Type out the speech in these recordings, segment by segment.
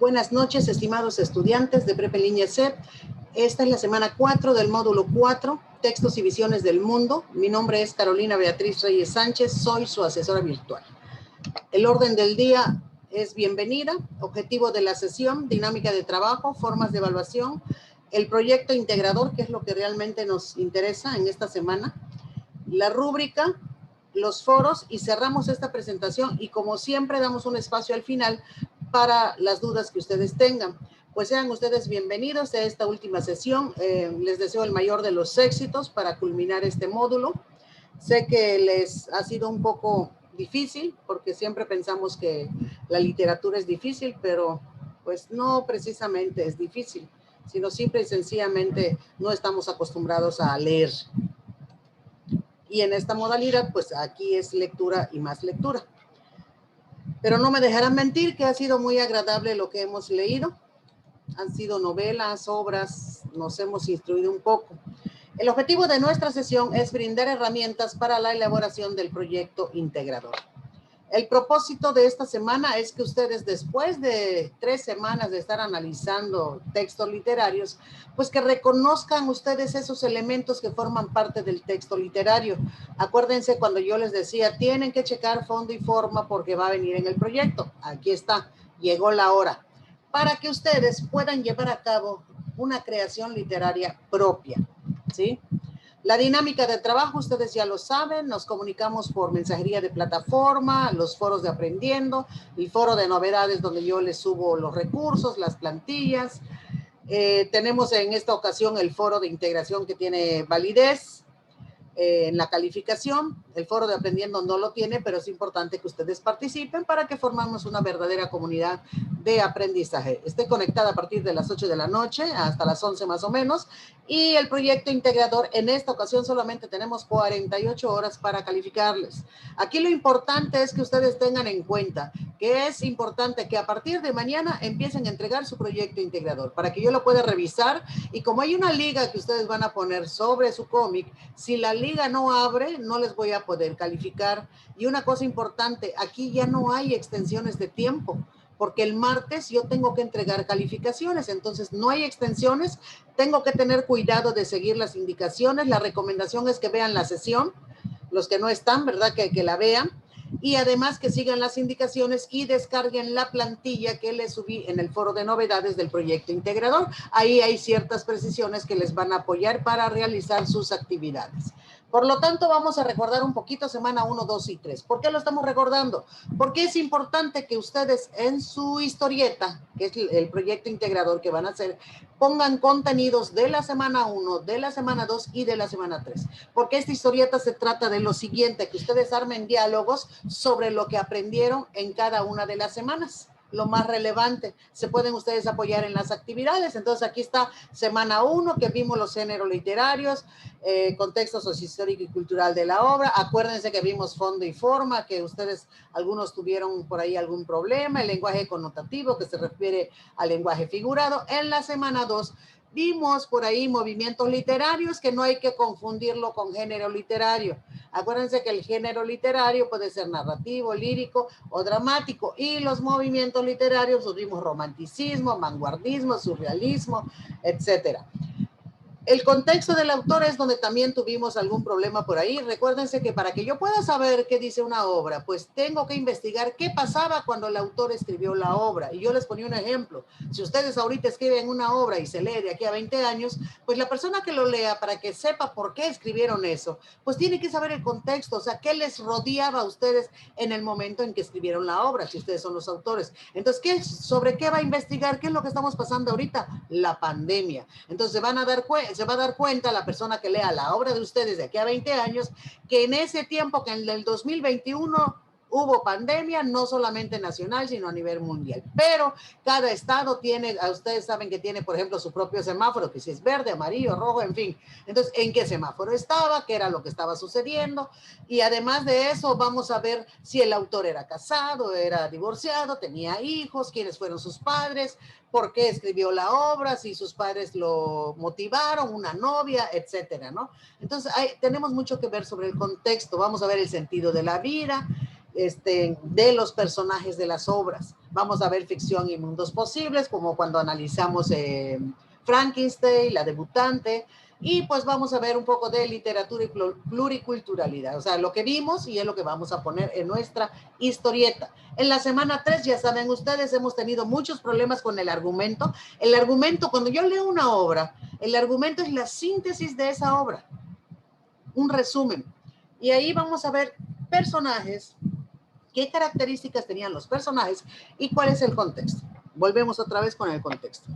Buenas noches, estimados estudiantes de Prepa en Línea C. Esta es la semana 4 del módulo 4, Textos y Visiones del Mundo. Mi nombre es Carolina Beatriz Reyes Sánchez, soy su asesora virtual. El orden del día es bienvenida, objetivo de la sesión, dinámica de trabajo, formas de evaluación, el proyecto integrador, que es lo que realmente nos interesa en esta semana, la rúbrica, los foros, y cerramos esta presentación y como siempre damos un espacio al final para las dudas que ustedes tengan. Pues sean ustedes bienvenidos a esta última sesión. Les deseo el mayor de los éxitos para culminar este módulo. Sé que les ha sido un poco difícil porque siempre pensamos que la literatura es difícil, pero pues no precisamente es difícil, sino simple y sencillamente no estamos acostumbrados a leer. Y en esta modalidad, pues aquí es lectura y más lectura. Pero no me dejarán mentir que ha sido muy agradable lo que hemos leído. Han sido novelas, obras, nos hemos instruido un poco. El objetivo de nuestra sesión es brindar herramientas para la elaboración del proyecto integrador. El propósito de esta semana es que ustedes, después de 3 semanas de estar analizando textos literarios, pues que reconozcan ustedes esos elementos que forman parte del texto literario. Acuérdense cuando yo les decía, tienen que checar fondo y forma porque va a venir en el proyecto. Aquí está, llegó la hora. Para que ustedes puedan llevar a cabo una creación literaria propia, ¿sí? La dinámica de trabajo, ustedes ya lo saben, nos comunicamos por mensajería de plataforma, los foros de aprendiendo, el foro de novedades donde yo les subo los recursos, las plantillas. Tenemos en esta ocasión el foro de integración que tiene validez en la calificación. El foro de aprendiendo no lo tiene, pero es importante que ustedes participen para que formamos una verdadera comunidad de aprendizaje. Estoy conectada a partir de las 8 de la noche hasta las 11 más o menos, y el proyecto integrador en esta ocasión solamente tenemos 48 horas para calificarles. Aquí lo importante es que ustedes tengan en cuenta que es importante que a partir de mañana empiecen a entregar su proyecto integrador para que yo lo pueda revisar, y como hay una liga que ustedes van a poner sobre su cómic, si la liga no abre, no les voy a poder calificar. Y una cosa importante, aquí ya no hay extensiones de tiempo, porque el martes yo tengo que entregar calificaciones, entonces no hay extensiones, tengo que tener cuidado de seguir las indicaciones. La recomendación es que vean la sesión, los que no están, ¿verdad? Que la vean, y además que sigan las indicaciones y descarguen la plantilla que les subí en el foro de novedades del proyecto integrador. Ahí hay ciertas precisiones que les van a apoyar para realizar sus actividades. Por lo tanto, vamos a recordar un poquito semana 1, 2 y 3. ¿Por qué lo estamos recordando? Porque es importante que ustedes en su historieta, que es el proyecto integrador que van a hacer, pongan contenidos de la semana 1, de la semana 2 y de la semana 3. Porque esta historieta se trata de lo siguiente, que ustedes armen diálogos sobre lo que aprendieron en cada una de las semanas. Lo más relevante, se pueden ustedes apoyar en las actividades. Entonces aquí está semana 1, que vimos los géneros literarios, contexto sociohistórico y cultural de la obra. Acuérdense que vimos fondo y forma, que ustedes, algunos tuvieron por ahí algún problema, el lenguaje connotativo, que se refiere al lenguaje figurado. En la semana 2 vimos por ahí movimientos literarios, que no hay que confundirlo con género literario. Acuérdense que el género literario puede ser narrativo, lírico o dramático, y los movimientos literarios los vimos romanticismo, vanguardismo, surrealismo, etcétera. El contexto del autor es donde también tuvimos algún problema por ahí. Recuérdense que para que yo pueda saber qué dice una obra, pues tengo que investigar qué pasaba cuando el autor escribió la obra. Y yo les ponía un ejemplo. Si ustedes ahorita escriben una obra y se lee de aquí a 20 años, pues la persona que lo lea, para que sepa por qué escribieron eso, pues tiene que saber el contexto, o sea, qué les rodeaba a ustedes en el momento en que escribieron la obra, si ustedes son los autores. Entonces, ¿sobre qué va a investigar? ¿Qué es lo que estamos pasando ahorita? La pandemia. Entonces, se va a dar cuenta la persona que lea la obra de ustedes de aquí a 20 años, que en ese tiempo, que en el 2021 hubo pandemia, no solamente nacional, sino a nivel mundial. Pero cada estado tiene, ustedes saben que tiene, por ejemplo, su propio semáforo, que si es verde, amarillo, rojo, en fin. Entonces, ¿en qué semáforo estaba? ¿Qué era lo que estaba sucediendo? Y además de eso, vamos a ver si el autor era casado, era divorciado, tenía hijos, quiénes fueron sus padres, por qué escribió la obra, si sus padres lo motivaron, una novia, etcétera, ¿no? Entonces, tenemos mucho que ver sobre el contexto. Vamos a ver el sentido de la vida, de los personajes de las obras. Vamos a ver ficción y mundos posibles, como cuando analizamos Frankenstein, La debutante, y pues vamos a ver un poco de literatura y pluriculturalidad, o sea, lo que vimos y es lo que vamos a poner en nuestra historieta. En la semana 3, ya saben ustedes, hemos tenido muchos problemas con el argumento. El argumento, cuando yo leo una obra, el argumento es la síntesis de esa obra, un resumen. Y ahí vamos a ver personajes, qué características tenían los personajes y cuál es el contexto. Volvemos otra vez con el contexto.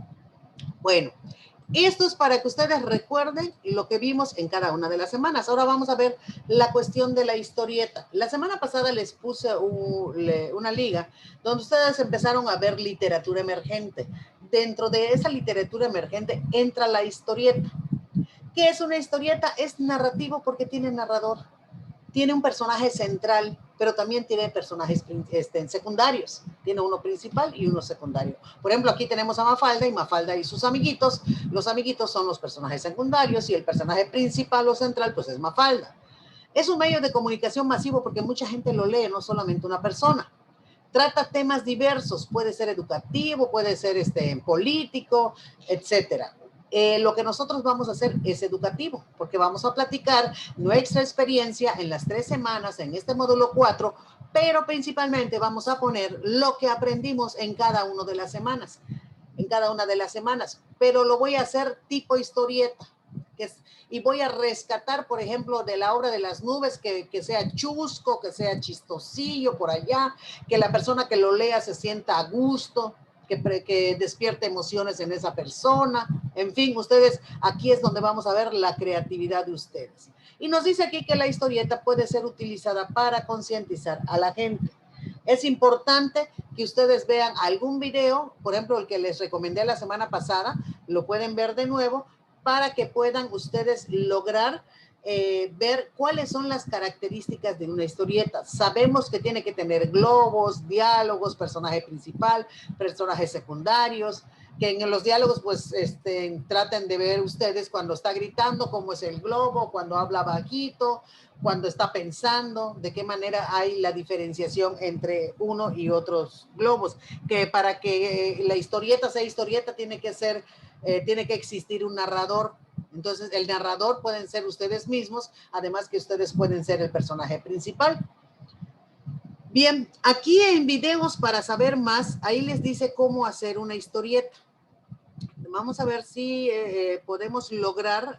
Bueno, esto es para que ustedes recuerden lo que vimos en cada una de las semanas. Ahora vamos a ver la cuestión de la historieta. La semana pasada les puse una liga donde ustedes empezaron a ver literatura emergente. Dentro de esa literatura emergente entra la historieta. ¿Qué es una historieta? Es narrativo porque tiene narrador. Tiene un personaje central, pero también tiene personajes secundarios. Tiene uno principal y uno secundario. Por ejemplo, aquí tenemos a Mafalda y sus amiguitos. Los amiguitos son los personajes secundarios y el personaje principal o central, pues es Mafalda. Es un medio de comunicación masivo porque mucha gente lo lee, no solamente una persona. Trata temas diversos, puede ser educativo, puede ser político, etcétera. Lo que nosotros vamos a hacer es educativo, porque vamos a platicar nuestra experiencia en las 3 semanas, en este módulo 4, pero principalmente vamos a poner lo que aprendimos en cada una de las semanas, pero lo voy a hacer tipo historieta. Y voy a rescatar, por ejemplo, de la obra de las nubes, que sea chusco, que sea chistosillo por allá, que la persona que lo lea se sienta a gusto, que despierte emociones en esa persona. En fin, ustedes, aquí es donde vamos a ver la creatividad de ustedes. Y nos dice aquí que la historieta puede ser utilizada para concientizar a la gente. Es importante que ustedes vean algún video, por ejemplo, el que les recomendé la semana pasada, lo pueden ver de nuevo, para que puedan ustedes lograr ver cuáles son las características de una historieta. Sabemos que tiene que tener globos, diálogos, personaje principal, personajes secundarios, que en los diálogos pues traten de ver ustedes cuando está gritando, cómo es el globo, cuando habla bajito, cuando está pensando, de qué manera hay la diferenciación entre uno y otros globos, que para que la historieta sea historieta tiene que existir un narrador. Entonces el narrador pueden ser ustedes mismos, además que ustedes pueden ser el personaje principal. Bien, aquí en videos para saber más, ahí les dice cómo hacer una historieta. Vamos a ver si podemos lograr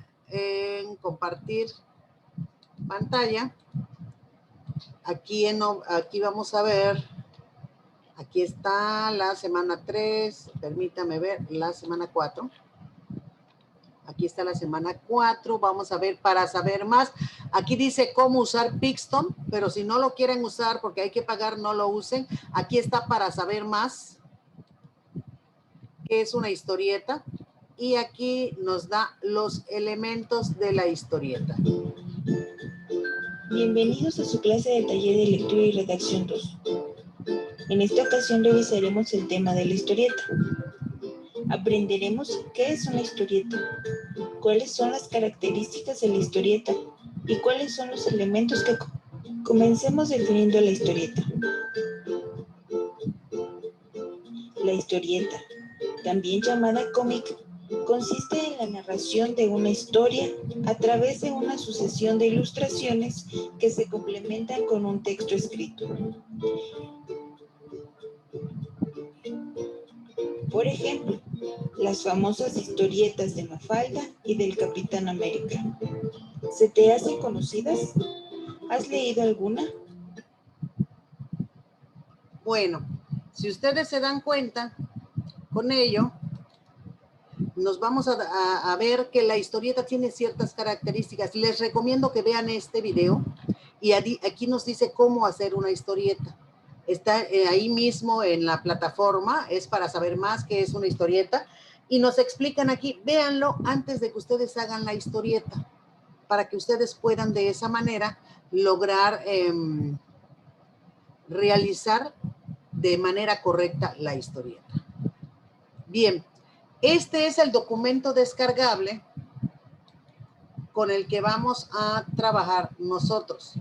compartir pantalla. Aquí vamos a ver, aquí está la semana 3, permítame ver la semana 4. Aquí está la semana 4, vamos a ver para saber más. Aquí dice cómo usar Pixton, pero si no lo quieren usar porque hay que pagar, no lo usen. Aquí está para saber más, que es una historieta. Y aquí nos da los elementos de la historieta. Bienvenidos a su clase de taller de lectura y redacción 2. En esta ocasión revisaremos el tema de la historieta. Aprenderemos qué es una historieta, cuáles son las características de la historieta y cuáles son los elementos que comencemos definiendo la historieta. La historieta, también llamada cómic, consiste en la narración de una historia a través de una sucesión de ilustraciones que se complementan con un texto escrito. Por ejemplo, las famosas historietas de Mafalda y del Capitán América. ¿Se te hacen conocidas? ¿Has leído alguna? Bueno, si ustedes se dan cuenta, con ello, nos vamos a ver que la historieta tiene ciertas características. Les recomiendo que vean este video y aquí nos dice cómo hacer una historieta. Está ahí mismo en la plataforma, es para saber más qué es una historieta. Y nos explican aquí, véanlo antes de que ustedes hagan la historieta, para que ustedes puedan de esa manera lograr realizar de manera correcta la historieta. Bien, este es el documento descargable con el que vamos a trabajar nosotros.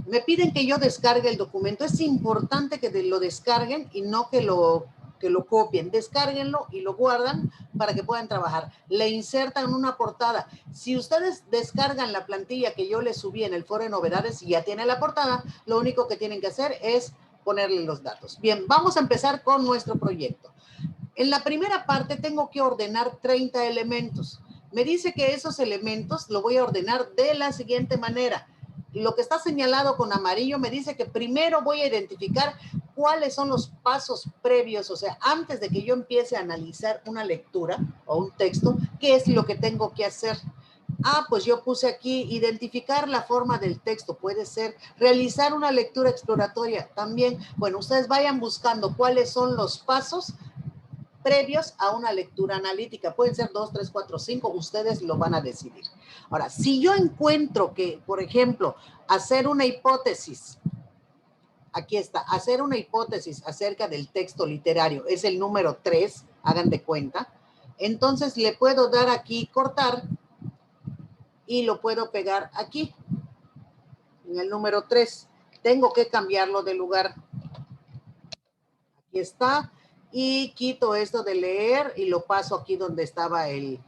me piden que yo descargue el documento. Es importante que lo descarguen y no que lo copien. Descárguenlo y lo guardan para que puedan trabajar. Le insertan una portada. Si ustedes descargan la plantilla que yo les subí en el foro de novedades y ya tiene la portada, lo único que tienen que hacer es ponerle los datos. Bien, vamos a empezar con nuestro proyecto. En la primera parte tengo que ordenar 30 elementos. Me dice que esos elementos lo voy a ordenar de la siguiente manera. Lo que está señalado con amarillo me dice que primero voy a identificar cuáles son los pasos previos, o sea, antes de que yo empiece a analizar una lectura o un texto, ¿qué es lo que tengo que hacer? Ah, pues yo puse aquí identificar la forma del texto, puede ser realizar una lectura exploratoria también. Bueno, ustedes vayan buscando cuáles son los pasos previos a una lectura analítica. Pueden ser 2, 3, 4, 5, ustedes lo van a decidir. Ahora, si yo encuentro que, por ejemplo, hacer una hipótesis, aquí está, hacer una hipótesis acerca del texto literario, es el número 3, hagan de cuenta, entonces le puedo dar aquí, cortar, y lo puedo pegar aquí, en el número 3. Tengo que cambiarlo de lugar. Aquí está. Y quito esto de leer y lo paso aquí donde estaba el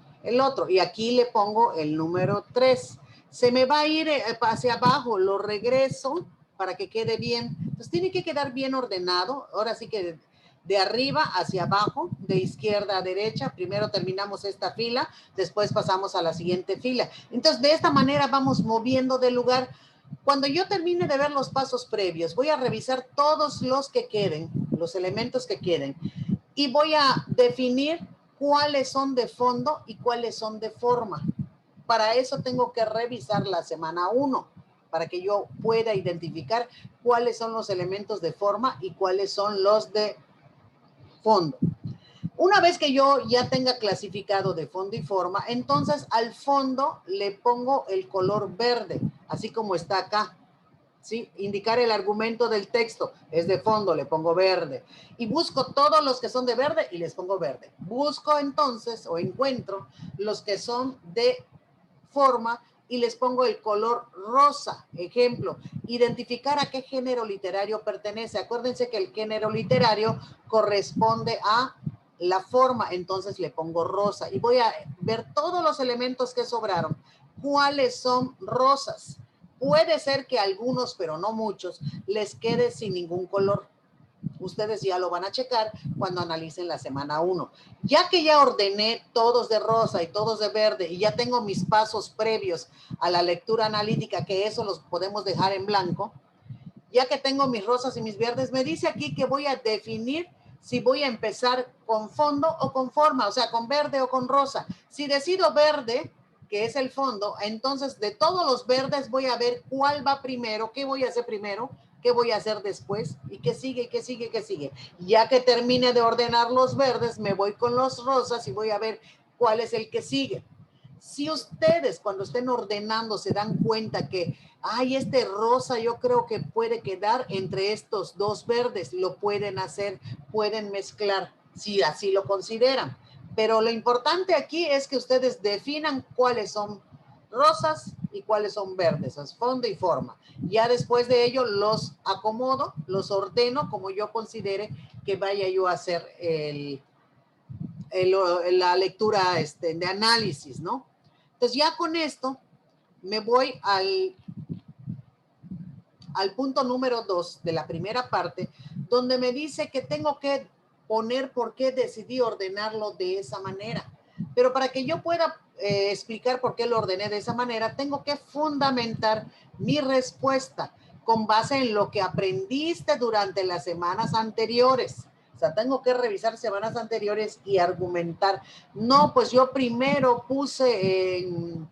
otro. Y aquí le pongo el número 3. Se me va a ir hacia abajo, lo regreso para que quede bien. Entonces tiene que quedar bien ordenado. Ahora sí que de arriba hacia abajo, de izquierda a derecha. Primero terminamos esta fila, después pasamos a la siguiente fila. Entonces de esta manera vamos moviendo de lugar. Cuando yo termine de ver los pasos previos, voy a revisar todos los que queden, los elementos que queden, y voy a definir cuáles son de fondo y cuáles son de forma. Para eso tengo que revisar la semana 1, para que yo pueda identificar cuáles son los elementos de forma y cuáles son los de fondo. Una vez que yo ya tenga clasificado de fondo y forma, entonces al fondo le pongo el color verde, así como está acá. ¿Sí? Indicar el argumento del texto es de fondo, le pongo verde. Y busco todos los que son de verde y les pongo verde. Busco entonces o encuentro los que son de forma y les pongo el color rosa. Ejemplo, identificar a qué género literario pertenece. Acuérdense que el género literario corresponde a la forma, entonces le pongo rosa. Y voy a ver todos los elementos que sobraron. ¿Cuáles son rosas? Puede ser que algunos, pero no muchos, les quede sin ningún color. Ustedes ya lo van a checar cuando analicen la semana 1. Ya que ya ordené todos de rosa y todos de verde y ya tengo mis pasos previos a la lectura analítica, que eso los podemos dejar en blanco, ya que tengo mis rosas y mis verdes, me dice aquí que voy a definir si voy a empezar con fondo o con forma, o sea, con verde o con rosa. Si decido verde, que es el fondo, entonces de todos los verdes voy a ver cuál va primero, qué voy a hacer primero, qué voy a hacer después y qué sigue, qué sigue, qué sigue. Ya que termine de ordenar los verdes, me voy con los rosas y voy a ver cuál es el que sigue. Si ustedes cuando estén ordenando se dan cuenta que, ay, este rosa yo creo que puede quedar entre estos dos verdes, lo pueden hacer, pueden mezclar, si así lo consideran. Pero lo importante aquí es que ustedes definan cuáles son rosas y cuáles son verdes, es fondo y forma. Ya después de ello los acomodo, los ordeno como yo considere que vaya yo a hacer la lectura de análisis, ¿no? Entonces ya con esto me voy al punto número 2 de la primera parte, donde me dice que tengo que poner por qué decidí ordenarlo de esa manera. Pero para que yo pueda explicar por qué lo ordené de esa manera, tengo que fundamentar mi respuesta con base en lo que aprendiste durante las semanas anteriores. O sea, tengo que revisar semanas anteriores y argumentar. No, pues yo primero puse en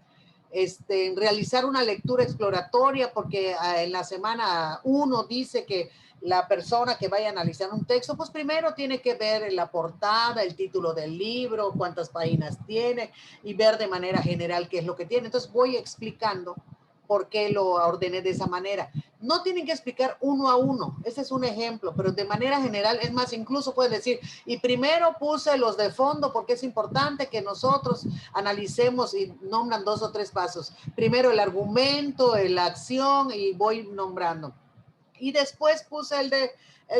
realizar una lectura exploratoria porque en la semana 1 dice que la persona que vaya a analizar un texto, pues primero tiene que ver la portada, el título del libro, cuántas páginas tiene y ver de manera general qué es lo que tiene. Entonces voy explicando por qué lo ordené de esa manera. No tienen que explicar uno a uno, ese es un ejemplo, pero de manera general, es más, incluso pueden decir, y primero puse los de fondo porque es importante que nosotros analicemos y nombran 2 o 3 pasos. Primero el argumento, la acción y voy nombrando. Y después puse el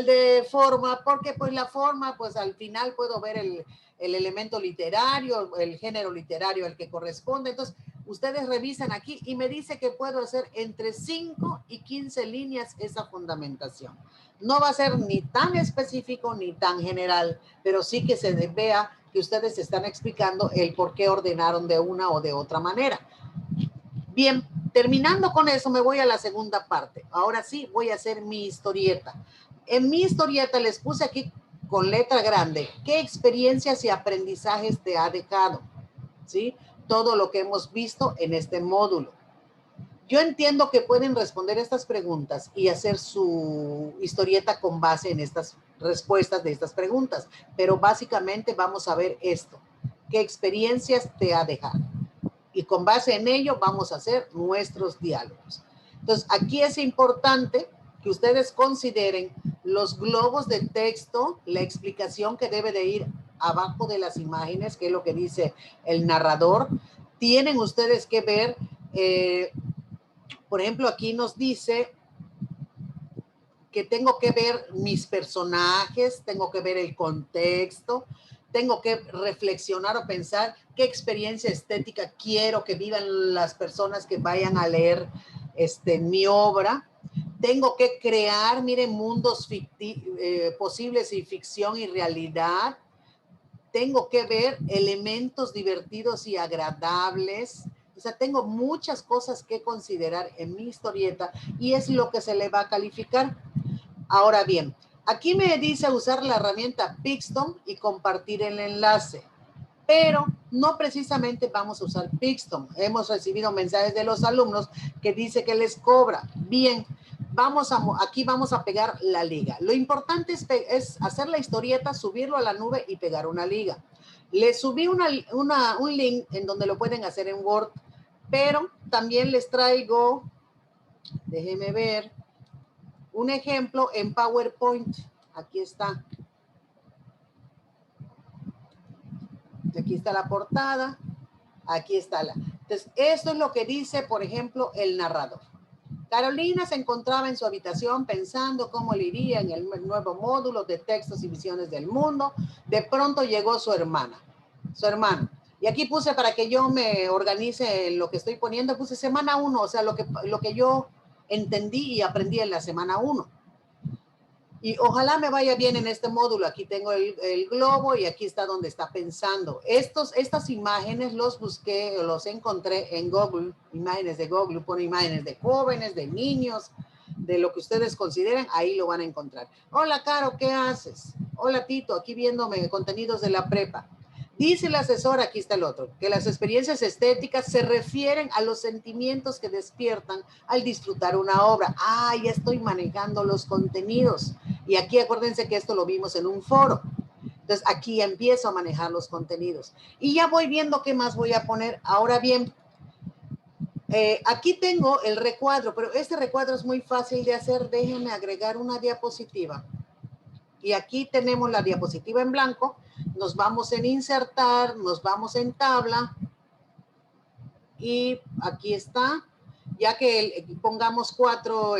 de forma, porque pues la forma, pues al final puedo ver el elemento literario, el género literario al que corresponde. Entonces, ustedes revisan aquí y me dice que puedo hacer entre 5 y 15 líneas esa fundamentación. No va a ser ni tan específico ni tan general, pero sí que se vea que ustedes están explicando el por qué ordenaron de una o de otra manera. Bien, terminando con eso, me voy a la segunda parte. Ahora sí, voy a hacer mi historieta. En mi historieta les puse aquí con letra grande, ¿qué experiencias y aprendizajes te ha dejado? ¿Sí? Todo lo que hemos visto en este módulo. Yo entiendo que pueden responder estas preguntas y hacer su historieta con base en estas respuestas de estas preguntas, pero básicamente vamos a ver esto. ¿Qué experiencias te ha dejado? Y con base en ello vamos a hacer nuestros diálogos. Entonces, aquí es importante que ustedes consideren los globos de texto, la explicación que debe de ir abajo de las imágenes, que es lo que dice el narrador. Tienen ustedes que ver, por ejemplo, aquí nos dice que tengo que ver mis personajes, tengo que ver el contexto, tengo que reflexionar o pensar qué experiencia estética quiero que vivan las personas que vayan a leer mi obra. Tengo que crear, miren, mundos posibles y ficción y realidad. Tengo que ver elementos divertidos y agradables. O sea, tengo muchas cosas que considerar en mi historieta y es lo que se le va a calificar. Ahora bien, aquí me dice usar la herramienta Pixton y compartir el enlace, pero no precisamente vamos a usar Pixton. Hemos recibido mensajes de los alumnos que dice que les cobra. Bien, aquí vamos a pegar la liga. Lo importante es hacer la historieta, subirlo a la nube y pegar una liga. Les subí un link en donde lo pueden hacer en Word, pero también les traigo, déjenme ver, un ejemplo en PowerPoint. Aquí está. Aquí está la portada. Aquí está la. Entonces, esto es lo que dice, por ejemplo, el narrador. Carolina se encontraba en su habitación pensando cómo le iría en el nuevo módulo de textos y visiones del mundo. De pronto llegó su hermano. Y aquí puse, para que yo me organice en lo que estoy poniendo, puse semana 1, o sea, lo que yo entendí y aprendí en la semana 1. Y ojalá me vaya bien en este módulo. Aquí tengo el globo y aquí está donde está pensando. Estas imágenes los busqué, los encontré en Google, imágenes de Google, pone imágenes de jóvenes, de niños, de lo que ustedes consideren, ahí lo van a encontrar. Hola, Caro, ¿qué haces? Hola, Tito, aquí viéndome contenidos de la prepa. Dice el asesor, aquí está el otro, que las experiencias estéticas se refieren a los sentimientos que despiertan al disfrutar una obra. Ah, ya estoy manejando los contenidos. Y aquí acuérdense que esto lo vimos en un foro. Entonces aquí empiezo a manejar los contenidos. Y ya voy viendo qué más voy a poner. Ahora bien, aquí tengo el recuadro, pero este recuadro es muy fácil de hacer. Déjenme agregar una diapositiva. Y aquí tenemos la diapositiva en blanco. Nos vamos en insertar, nos vamos en tabla. Y aquí está. Ya que pongamos 4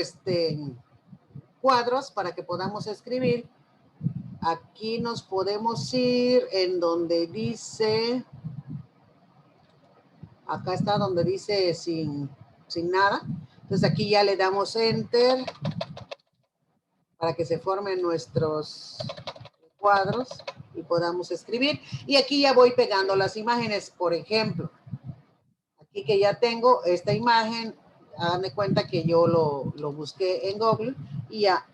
cuadros para que podamos escribir. Aquí nos podemos ir en donde dice, acá está donde dice sin nada. Entonces aquí ya le damos enter para que se formen nuestros cuadros y podamos escribir. Y aquí ya voy pegando las imágenes, por ejemplo. Aquí que ya tengo esta imagen, háganme cuenta que yo lo busqué en Google y ya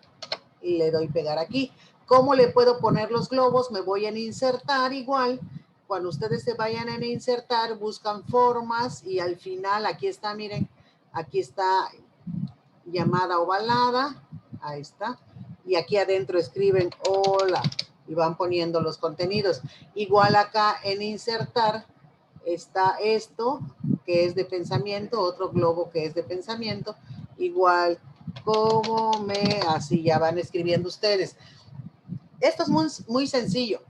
le doy pegar aquí. ¿Cómo le puedo poner los globos? Me voy a insertar igual. Cuando ustedes se vayan a insertar, buscan formas y al final, aquí está, miren, aquí está llamada ovalada. Ahí está. Y aquí adentro escriben hola y van poniendo los contenidos. Igual acá en insertar está esto que es de pensamiento, otro globo que es de pensamiento. Igual así ya van escribiendo ustedes. Esto es muy sencillo.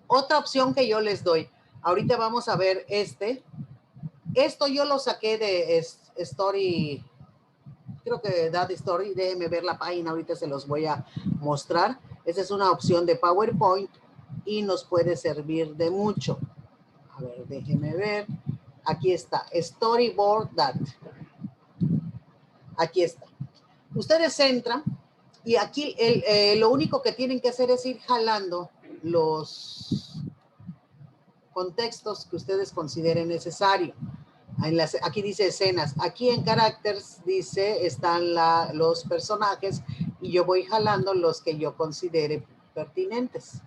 Otra opción que yo les doy, ahorita vamos a ver esto yo lo saqué de Story, creo que That Story, déjenme ver la página, ahorita se los voy a mostrar. Esa es una opción de PowerPoint y nos puede servir de mucho. A ver, déjenme ver. Aquí está, Storyboard That. Aquí está. Ustedes entran y aquí lo único que tienen que hacer es ir jalando los contextos que ustedes consideren necesario. Aquí dice escenas. Aquí en Characters dice están los personajes y yo voy jalando los que yo considere pertinentes.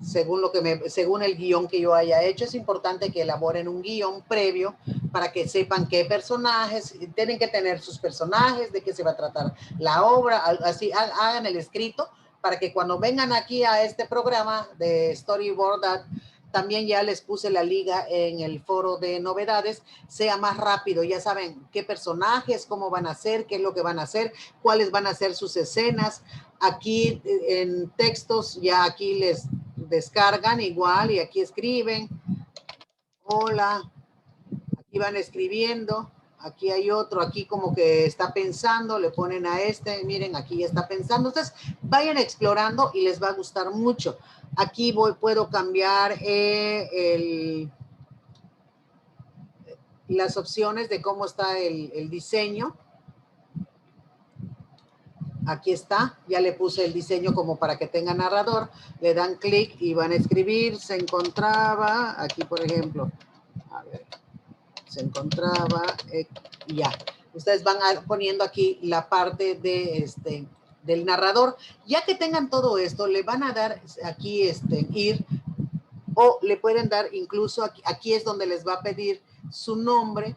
Según el guión que yo haya hecho, es importante que elaboren un guión previo para que sepan qué personajes, tienen que tener sus personajes, de qué se va a tratar la obra, así hagan el escrito para que cuando vengan aquí a este programa de Storyboard That, también ya les puse la liga en el foro de novedades, sea más rápido, ya saben qué personajes, cómo van a ser, qué es lo que van a hacer, cuáles van a ser sus escenas. Aquí en textos ya aquí les descargan igual y aquí escriben. Hola, aquí van escribiendo. Aquí hay otro, aquí como que está pensando, le ponen a este, miren, aquí ya está pensando. Entonces, vayan explorando y les va a gustar mucho. Aquí puedo cambiar las opciones de cómo está el diseño. Aquí está, ya le puse el diseño como para que tenga narrador. Le dan clic y van a escribir, se encontraba, aquí por ejemplo, a ver, se encontraba, ya. Ustedes van poniendo aquí la parte de del narrador. Ya que tengan todo esto, le van a dar aquí ir, o le pueden dar incluso, aquí es donde les va a pedir su nombre.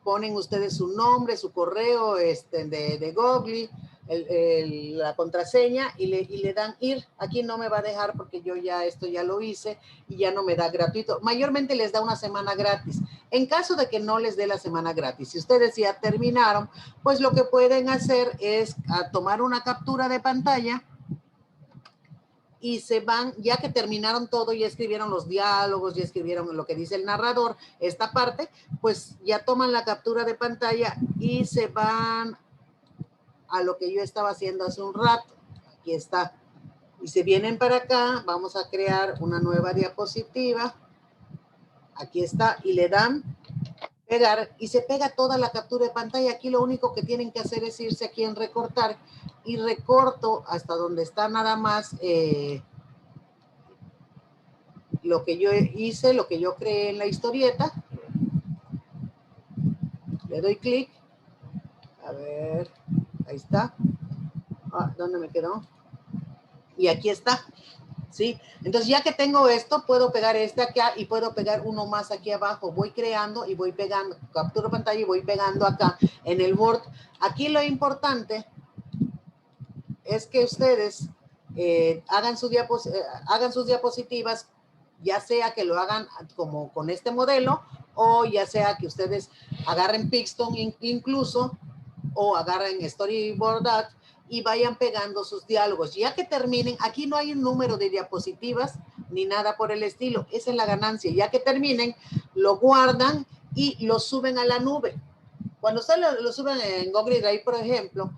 Ponen ustedes su nombre, su correo de Google, la contraseña y le dan ir. Aquí no me va a dejar porque yo esto ya lo hice y ya no me da gratuito. Mayormente les da una semana gratis. En caso de que no les dé la semana gratis, si ustedes ya terminaron, pues lo que pueden hacer es tomar una captura de pantalla y se van, ya que terminaron todo, ya escribieron los diálogos, ya escribieron lo que dice el narrador, esta parte, pues ya toman la captura de pantalla y se van a lo que yo estaba haciendo hace un rato. Aquí está. Y se vienen para acá, vamos a crear una nueva diapositiva. Aquí está, y le dan pegar y se pega toda la captura de pantalla. Aquí lo único que tienen que hacer es irse aquí en recortar y recorto hasta donde está nada más lo que yo hice, lo que yo creé en la historieta. Le doy clic. A ver, ahí está. ¿Dónde me quedó? Y aquí está. ¿Sí? Entonces, ya que tengo esto, puedo pegar este acá y puedo pegar uno más aquí abajo. Voy creando y voy pegando, capturo pantalla y voy pegando acá en el Word. Aquí lo importante es que ustedes hagan sus diapositivas, ya sea que lo hagan como con este modelo o ya sea que ustedes agarren Pixton incluso o agarren Storyboard That y vayan pegando sus diálogos. Ya que terminen, aquí no hay un número de diapositivas ni nada por el estilo, esa es la ganancia. Ya que terminen, lo guardan y lo suben a la nube. Cuando ustedes lo suben en Google Drive, por ejemplo,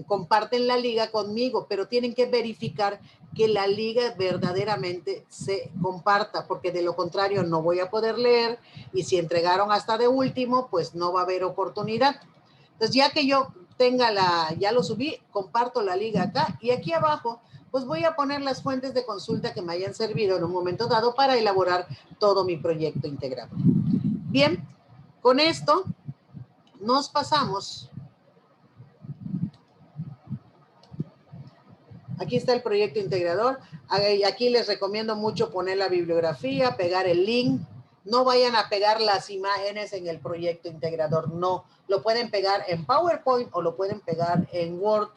comparten la liga conmigo, pero tienen que verificar que la liga verdaderamente se comparta, porque de lo contrario no voy a poder leer y si entregaron hasta de último, pues no va a haber oportunidad. Entonces, ya que yo ya lo subí, comparto la liga acá y aquí abajo, pues voy a poner las fuentes de consulta que me hayan servido en un momento dado para elaborar todo mi proyecto integrado. Bien, con esto nos pasamos. Aquí está el proyecto integrador. Aquí les recomiendo mucho poner la bibliografía, pegar el link. No vayan a pegar las imágenes en el proyecto integrador, no. Lo pueden pegar en PowerPoint o lo pueden pegar en Word.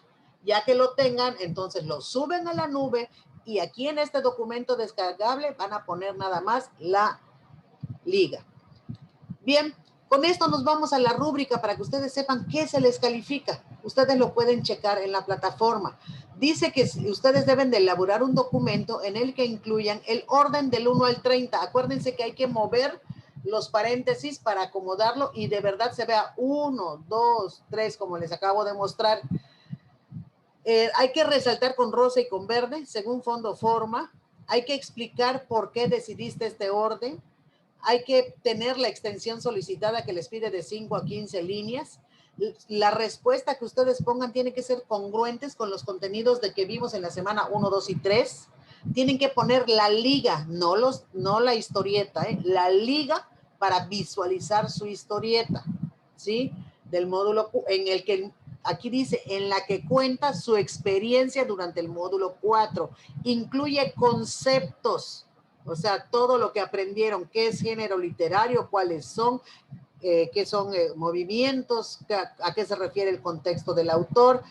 Ya que lo tengan, entonces lo suben a la nube y aquí en este documento descargable van a poner nada más la liga. Bien, con esto nos vamos a la rúbrica para que ustedes sepan qué se les califica. ustedes lo pueden checar en la plataforma. Dice que ustedes deben de elaborar un documento en el que incluyan el orden del 1 al 30. Acuérdense que hay que mover los paréntesis para acomodarlo y de verdad se vea 1, 2, 3, como les acabo de mostrar. Hay que resaltar con rosa y con verde, según fondo forma. Hay que explicar por qué decidiste este orden. Hay que tener la extensión solicitada que les pide de 5 a 15 líneas. La respuesta que ustedes pongan tiene que ser congruentes con los contenidos de que vimos en la semana 1, 2 y 3. Tienen que poner la liga, no la historieta, la liga para visualizar su historieta, ¿sí? Del módulo en el que aquí dice, en la que cuenta su experiencia durante el módulo 4. Incluye conceptos, o sea, todo lo que aprendieron, qué es género literario, cuáles son, qué son movimientos, a qué se refiere el contexto del autor.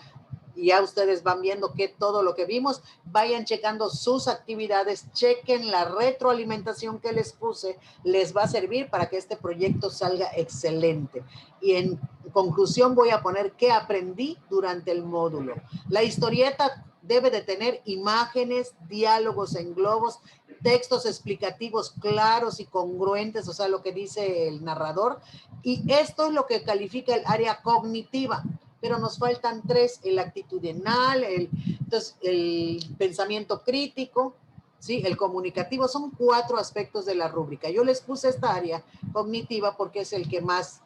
Y ya ustedes van viendo que todo lo que vimos, vayan checando sus actividades, chequen la retroalimentación que les puse, les va a servir para que este proyecto salga excelente. Y en conclusión voy a poner qué aprendí durante el módulo. La historieta debe de tener imágenes, diálogos en globos, textos explicativos claros y congruentes, o sea, lo que dice el narrador. Y esto es lo que califica el área cognitiva. Pero nos faltan 3, el actitudinal, entonces el pensamiento crítico, ¿sí? El comunicativo, son 4 aspectos de la rúbrica. Yo les puse esta área cognitiva porque es el que más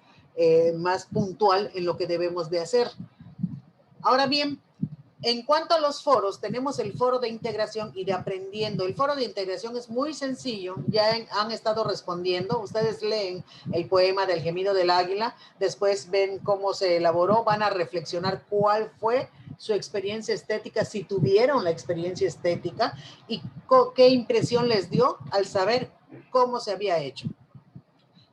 puntual en lo que debemos de hacer. Ahora bien, en cuanto a los foros, tenemos el foro de integración y de aprendiendo. El foro de integración es muy sencillo, ya han estado respondiendo. Ustedes leen el poema del gemido del águila, después ven cómo se elaboró, van a reflexionar cuál fue su experiencia estética, si tuvieron la experiencia estética y qué impresión les dio al saber cómo se había hecho.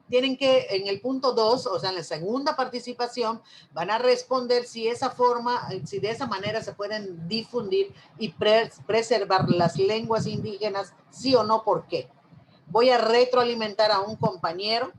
Tienen que, en el punto 2, o sea, en la segunda participación, van a responder si esa forma, si de esa manera se pueden difundir y preservar las lenguas indígenas, sí o no, ¿por qué? Voy a retroalimentar a un compañero,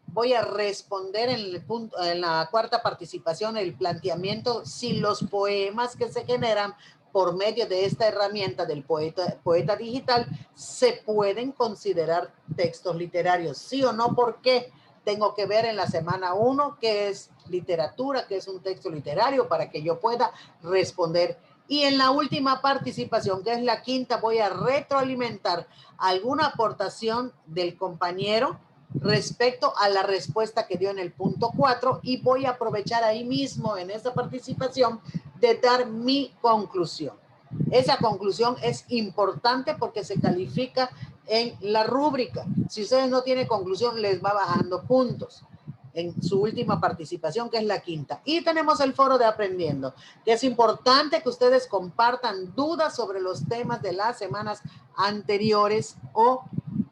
voy a responder en la cuarta participación el planteamiento si los poemas que se generan por medio de esta herramienta del poeta digital se pueden considerar textos literarios, sí o no, ¿por qué? Tengo que ver en la semana 1 qué es literatura, qué es un texto literario para que yo pueda responder. Y en la última participación, que es la quinta, voy a retroalimentar alguna aportación del compañero respecto a la respuesta que dio en el punto 4 y voy a aprovechar ahí mismo en esta participación de dar mi conclusión. Esa conclusión es importante porque se califica en la rúbrica. Si ustedes no tienen conclusión, les va bajando puntos en su última participación, que es la quinta. Y tenemos el foro de aprendiendo, que es importante que ustedes compartan dudas sobre los temas de las semanas anteriores o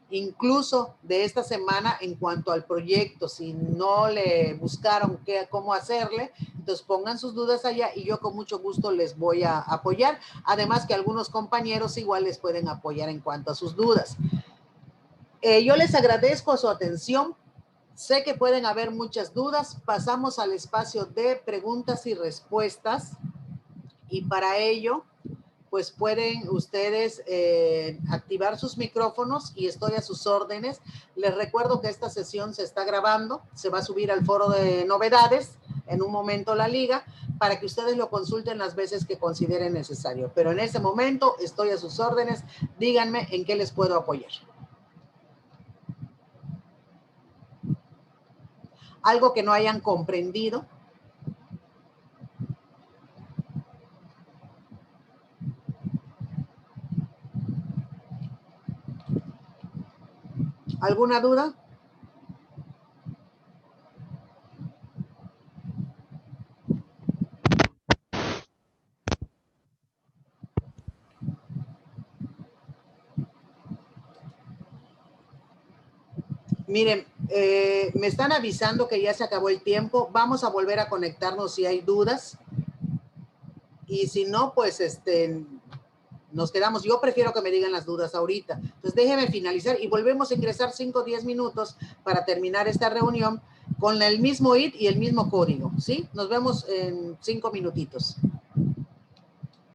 incluso de esta semana en cuanto al proyecto. Si no le buscaron cómo hacerle, entonces pongan sus dudas allá y yo con mucho gusto les voy a apoyar. Además que algunos compañeros igual les pueden apoyar en cuanto a sus dudas. Yo les agradezco su atención. Sé que pueden haber muchas dudas. Pasamos al espacio de preguntas y respuestas. Y para ello, pues pueden ustedes activar sus micrófonos y estoy a sus órdenes. Les recuerdo que esta sesión se está grabando, se va a subir al foro de novedades, en un momento la liga, para que ustedes lo consulten las veces que consideren necesario. Pero en ese momento estoy a sus órdenes, díganme en qué les puedo apoyar. Algo que no hayan comprendido. ¿Alguna duda? Miren, me están avisando que ya se acabó el tiempo. Vamos a volver a conectarnos si hay dudas. Y si no, pues nos quedamos. Yo prefiero que me digan las dudas ahorita. Entonces déjenme finalizar y volvemos a ingresar 5 o 10 minutos para terminar esta reunión con el mismo ID y el mismo código, ¿sí? Nos vemos en 5 minutitos.